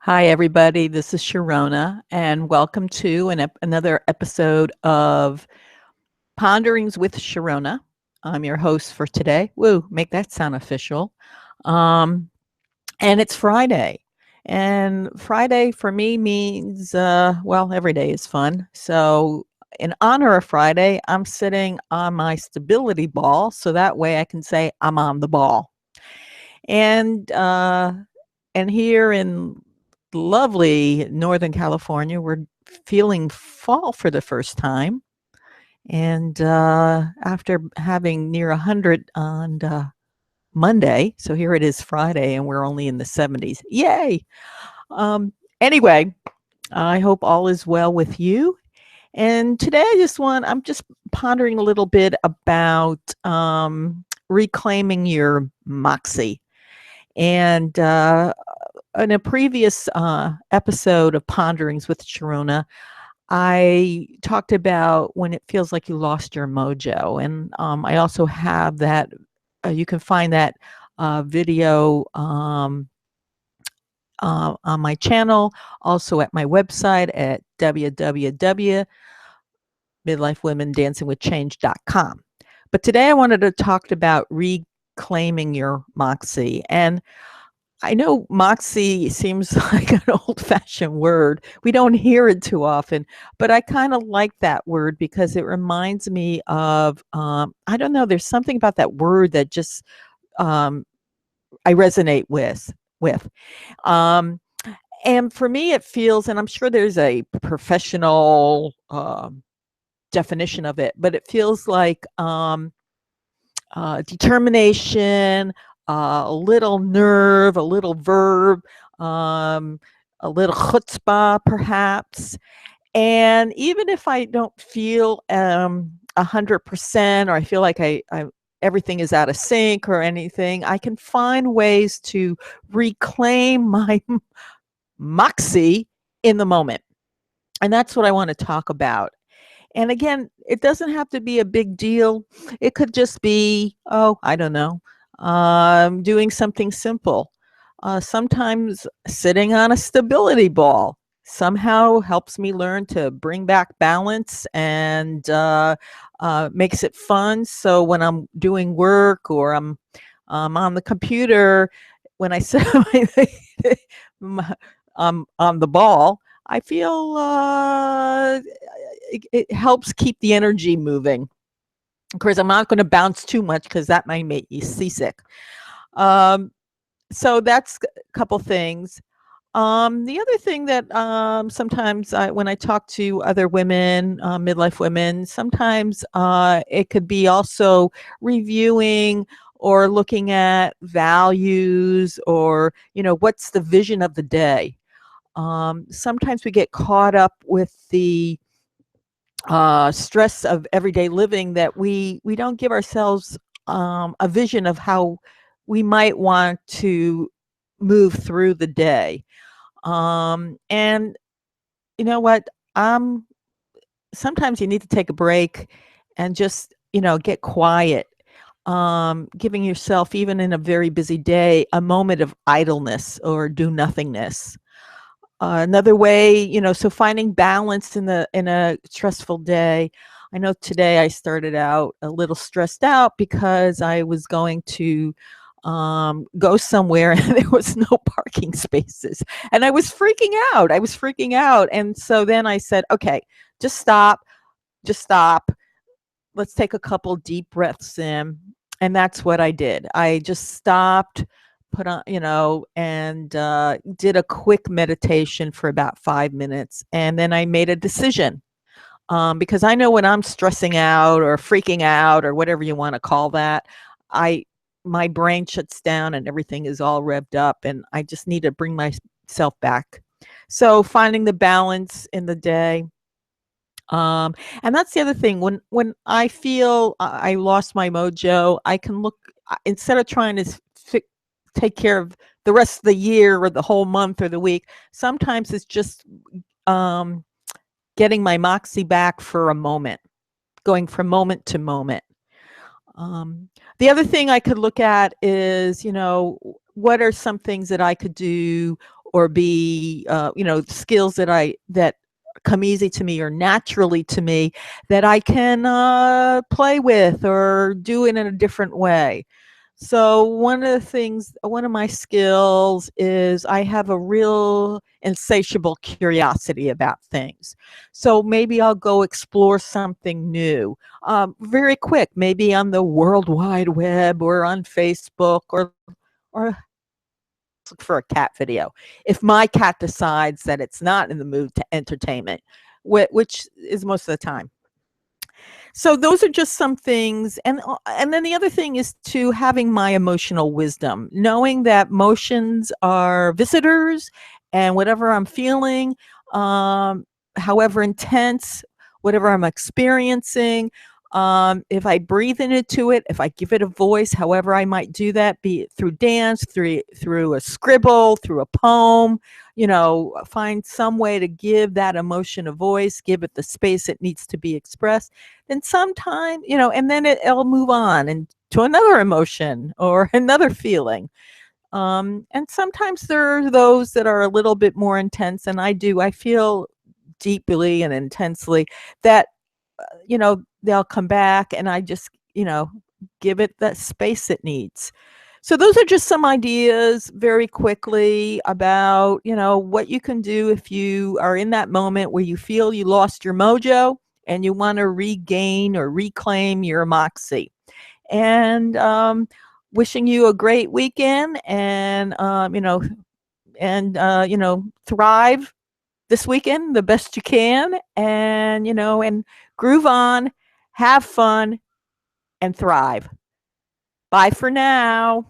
Hi, everybody. This is Sharona, and welcome to another episode of Ponderings with Sharona. I'm your host for today. Woo, make that sound official. Um, and it's Friday. And Friday for me means, well, every day is fun. So, in honor of Friday, I'm sitting on my stability ball so that way I can say I'm on the ball. And here in lovely Northern California, we're feeling fall for the first time. And after having near 100 on Monday, so here it is Friday, and we're only in the 70s. Yay! Um, anyway, I hope all is well with you. And today I'm just pondering a little bit about reclaiming your moxie. And in a previous episode of Ponderings with Sharona, I talked about when it feels like you lost your mojo. And I also have that, you can find that video on my channel, also at my website at www.midlifewomendancingwithchange.com. But today I wanted to talk about reclaiming your moxie. And I know moxie seems like an old-fashioned word. We don't hear it too often, but I kind of like that word because it reminds me of, I don't know, there's something about that word that just um, I resonate with. Um, and for me, it feels, and I'm sure there's a professional definition of it, but it feels like determination, a little nerve, a little verb, um, a little chutzpah, perhaps. And even if I don't feel 100%, or I feel like I everything is out of sync or anything, I can find ways to reclaim my moxie in the moment. And that's what I want to talk about. And again, it doesn't have to be a big deal. It could just be, oh, I don't know, doing something simple. Sometimes sitting on a stability ball somehow helps me learn to bring back balance and makes it fun. So when I'm doing work or I'm on the computer, when I sit on the ball, I feel it helps keep the energy moving. Of course, I'm not going to bounce too much because that might make you seasick. Um, so that's a couple things. The other thing that sometimes when I talk to other women, midlife women, sometimes it could be also reviewing or looking at values or, what's the vision of the day. Sometimes we get caught up with the stress of everyday living that we don't give ourselves a vision of how we might want to move through the day. And you know what? Sometimes you need to take a break and just, get quiet. Giving yourself, even in a very busy day, a moment of idleness or do nothingness. Another way, so finding balance in a stressful day. I know today I started out a little stressed out because I was going to go somewhere and there was no parking spaces, and I was freaking out. And so then I said, okay, just stop, just stop. Let's take a couple deep breaths in. And that's what I did. I just stopped, put on, and did a quick meditation for about 5 minutes. And then I made a decision, because I know when I'm stressing out or freaking out or whatever you want to call that, my brain shuts down and everything is all revved up, and I just need to bring myself back. So finding the balance in the day. And that's the other thing. When I feel I lost my mojo, I can look, instead of trying to take care of the rest of the year or the whole month or the week. Sometimes it's just um, getting my moxie back for a moment, going from moment to moment. The other thing I could look at is, what are some things that I could do or be, skills that come easy to me or naturally to me that I can play with or do it in a different way. So one of my skills is I have a real insatiable curiosity about things. So maybe I'll go explore something new, very quick, maybe on the World Wide Web or on Facebook or look for a cat video. If my cat decides that it's not in the mood to entertainment, which is most of the time. So those are just some things, and then the other thing is to having my emotional wisdom, knowing that emotions are visitors, and whatever I'm feeling, um, however intense, whatever I'm experiencing, if I breathe into it, if I give it a voice, however I might do that, be it through dance, through a scribble, through a poem, find some way to give that emotion a voice, give it the space it needs to be expressed. Then sometime, and then it'll move on and to another emotion or another feeling. And sometimes there are those that are a little bit more intense, and I feel deeply and intensely that, they'll come back and I just, give it that space it needs. So those are just some ideas very quickly about, what you can do if you are in that moment where you feel you lost your mojo and you want to regain or reclaim your moxie. And wishing you a great weekend and thrive this weekend the best you can, and groove on, have fun, and thrive. Bye for now.